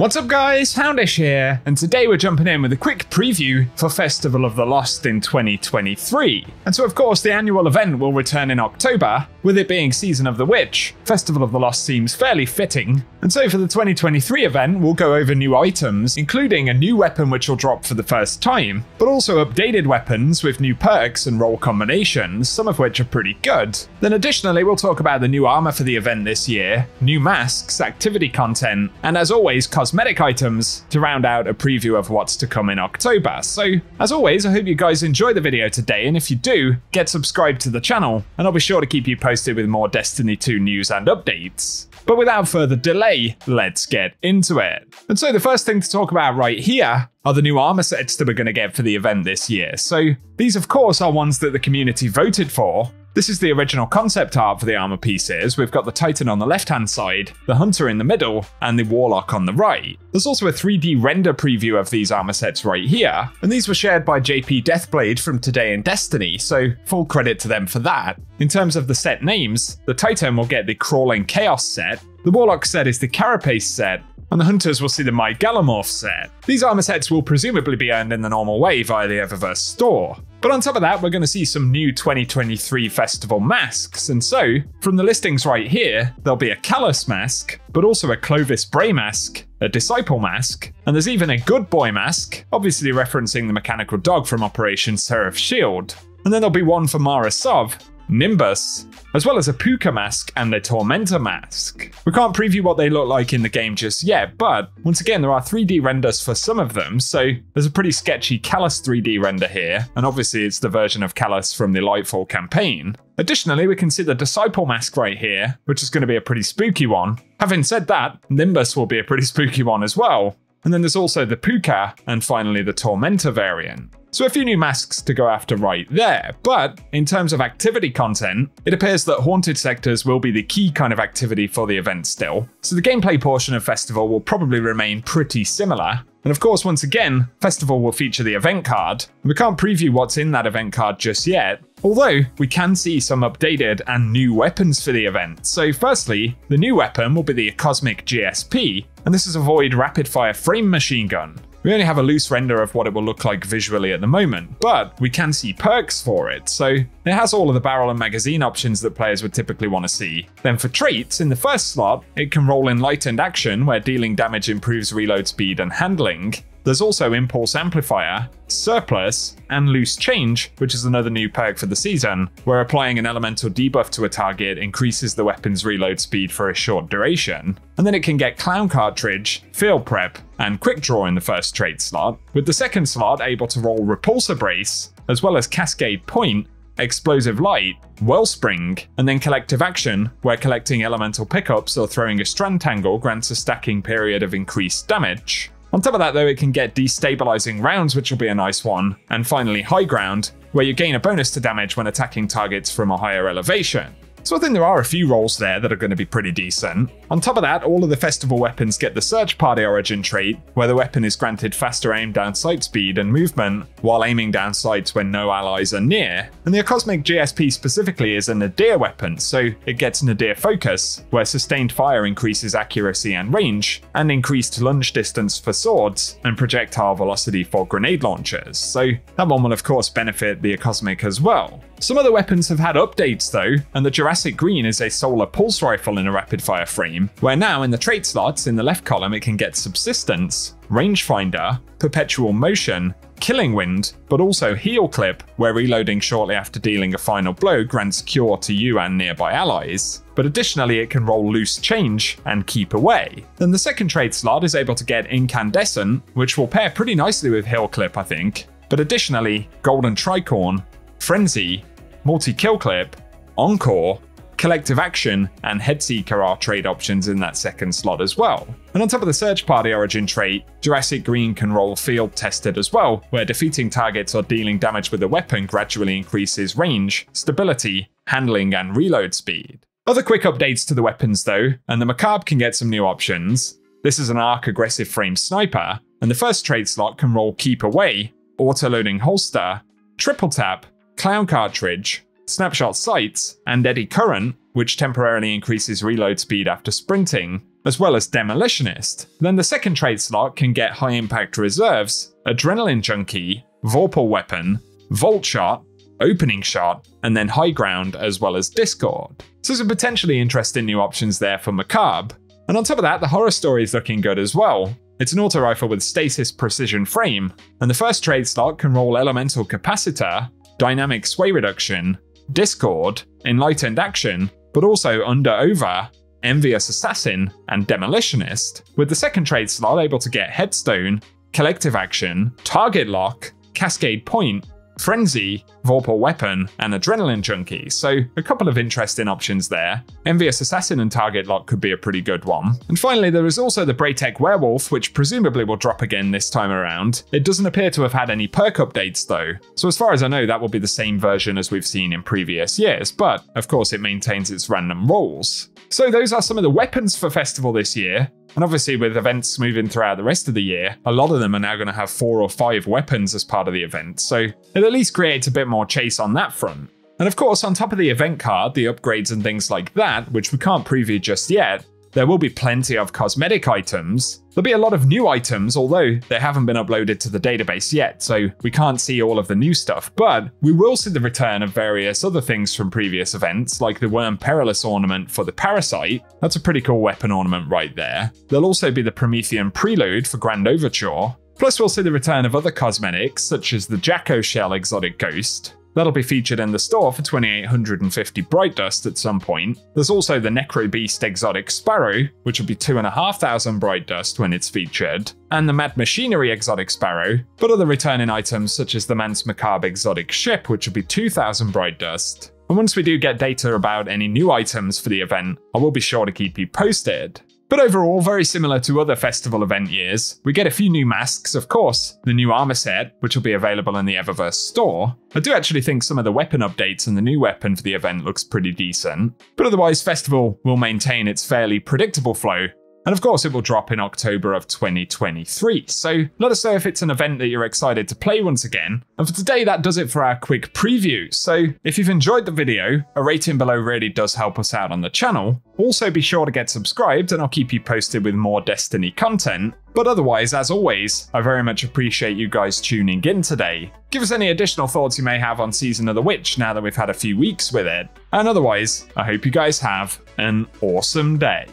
What's up guys, Houndish here, and today we're jumping in with a quick preview for Festival of the Lost in 2023. And so of course the annual event will return in October, with it being Season of the Witch. Festival of the Lost seems fairly fitting, and so for the 2023 event we'll go over new items, including a new weapon which will drop for the first time, but also updated weapons with new perks and role combinations, some of which are pretty good. Then additionally we'll talk about the new armor for the event this year, new masks, activity content, and as always cosmetic items to round out a preview of what's to come in October. So as always, I hope you guys enjoy the video today, and if you do, get subscribed to the channel and I'll be sure to keep you posted with more Destiny 2 news and updates. But without further delay, let's get into it. And so the first thing to talk about right here are the new armor sets that we're going to get for the event this year. So these of course are ones that the community voted for. This is the original concept art for the armor pieces. We've got the Titan on the left hand side, the Hunter in the middle, and the Warlock on the right. There's also a 3D render preview of these armor sets right here, and these were shared by JP Deathblade from Today in Destiny, so full credit to them for that. In terms of the set names, the Titan will get the Crawling Chaos set, the Warlock set is the Carapace set, and the Hunters will see the My Gallimorph set. These armor sets will presumably be earned in the normal way via the Eververse store. But on top of that, we're going to see some new 2023 festival masks, and so, from the listings right here, there'll be a Callus mask, but also a Clovis Bray mask, a Disciple mask, and there's even a Good Boy mask, obviously referencing the mechanical dog from Operation Seraph Shield. And then there'll be one for Mara Sov, Nimbus, as well as a Puka mask and a Tormentor mask. We can't preview what they look like in the game just yet, but once again there are 3D renders for some of them, so there's a pretty sketchy Callus 3D render here, and obviously it's the version of Callus from the Lightfall campaign. Additionally, we can see the Disciple mask right here, which is going to be a pretty spooky one. Having said that, Nimbus will be a pretty spooky one as well. And then there's also the Puka, and finally the Tormentor variant. So a few new masks to go after right there, but in terms of activity content, it appears that haunted sectors will be the key kind of activity for the event still. So the gameplay portion of Festival will probably remain pretty similar. And of course, once again, Festival will feature the event card. We can't preview what's in that event card just yet, although we can see some updated and new weapons for the event. So firstly, the new weapon will be the Cosmic GSP, and this is a Void Rapid Fire Frame Machine Gun. We only have a loose render of what it will look like visually at the moment, but we can see perks for it, so it has all of the barrel and magazine options that players would typically want to see. Then for traits, in the first slot, it can roll Enlightened Action, where dealing damage improves reload speed and handling. There's also Impulse Amplifier, Surplus, and Loose Change, which is another new perk for the season, where applying an elemental debuff to a target increases the weapon's reload speed for a short duration. And then it can get Clown Cartridge, Field Prep, and Quick Draw in the first trait slot, with the second slot able to roll Repulsor Brace, as well as Cascade Point, Explosive Light, Wellspring, and then Collective Action, where collecting elemental pickups or throwing a Strand Tangle grants a stacking period of increased damage. On top of that though, it can get Destabilizing Rounds, which will be a nice one, and finally High Ground, where you gain a bonus to damage when attacking targets from a higher elevation. So I think there are a few roles there that are going to be pretty decent. On top of that, all of the festival weapons get the Search Party Origin trait, where the weapon is granted faster aim down sight speed and movement, while aiming down sights when no allies are near. And the Cosmic GSP specifically is a Nadir weapon, so it gets Nadir Focus, where sustained fire increases accuracy and range, and increased lunge distance for swords, and projectile velocity for grenade launchers. So that one will of course benefit the Cosmic as well. Some other weapons have had updates though, and the Jurassic Green is a solar pulse rifle in a rapid fire frame, where now in the trait slots in the left column it can get Subsistence, Rangefinder, Perpetual Motion, Killing Wind, but also Heal Clip, where reloading shortly after dealing a final blow grants Cure to you and nearby allies. But additionally it can roll Loose Change and Keep Away. Then the second trait slot is able to get Incandescent, which will pair pretty nicely with Heal Clip I think, but additionally Golden Tricorn, Frenzy, Multi-Kill Clip, Encore, Collective Action, and Headseeker are trade options in that second slot as well. And on top of the Search Party Origin trait, Jurassic Green can roll Field Tested as well, where defeating targets or dealing damage with a weapon gradually increases range, stability, handling, and reload speed. Other quick updates to the weapons though, and the Macabre can get some new options. This is an Arc Aggressive Frame Sniper, and the first trade slot can roll Keep Away, Auto-Loading Holster, Triple Tap, Clown Cartridge, Snapshot Sights, and Eddy Current, which temporarily increases reload speed after sprinting, as well as Demolitionist. Then the second trait slot can get high impact reserves, Adrenaline Junkie, Vorpal Weapon, Volt Shot, Opening Shot, and then High Ground as well as Discord. So some potentially interesting new options there for Macabre. And on top of that, the Horror Story is looking good as well. It's an auto rifle with Stasis Precision Frame, and the first trade slot can roll Elemental Capacitor, Dynamic Sway Reduction, Discord, Enlightened Action, but also Under Over, Envious Assassin, and Demolitionist, with the second trade slot able to get Headstone, Collective Action, Target Lock, Cascade Point, Frenzy, Vorpal Weapon, and Adrenaline Junkie, so a couple of interesting options there. Envious Assassin and Target Lock could be a pretty good one. And finally, there is also the Braytech Werewolf, which presumably will drop again this time around. It doesn't appear to have had any perk updates though, so as far as I know that will be the same version as we've seen in previous years, but of course it maintains its random rolls. So those are some of the weapons for Festival this year. And obviously with events moving throughout the rest of the year, a lot of them are now going to have 4 or 5 weapons as part of the event, so it at least creates a bit more chase on that front. And of course, on top of the event card, the upgrades and things like that, which we can't preview just yet, there will be plenty of cosmetic items. There'll be a lot of new items, although they haven't been uploaded to the database yet, so we can't see all of the new stuff, but we will see the return of various other things from previous events, like the Worm Perilous ornament for the Parasite. That's a pretty cool weapon ornament right there. There'll also be the Promethean Prelude for Grand Overture. Plus we'll see the return of other cosmetics, such as the Jacko Shell Exotic Ghost. That'll be featured in the store for 2,850 Bright Dust at some point. There's also the Necro Beast Exotic Sparrow, which will be 2,500 Bright Dust when it's featured, and the Mad Machinery Exotic Sparrow, but other returning items such as the Mance Macabre Exotic Ship, which will be 2,000 Bright Dust. And once we do get data about any new items for the event, I will be sure to keep you posted. But overall, very similar to other festival event years. We get a few new masks, of course, the new armor set, which will be available in the Eververse store. I do actually think some of the weapon updates and the new weapon for the event looks pretty decent, but otherwise Festival will maintain its fairly predictable flow. And of course it will drop in October of 2023, so let us know if it's an event that you're excited to play once again. And for today that does it for our quick preview, so if you've enjoyed the video, a rating below really does help us out on the channel. Also be sure to get subscribed and I'll keep you posted with more Destiny content. But otherwise, as always, I very much appreciate you guys tuning in today. Give us any additional thoughts you may have on Season of the Witch now that we've had a few weeks with it. And otherwise, I hope you guys have an awesome day.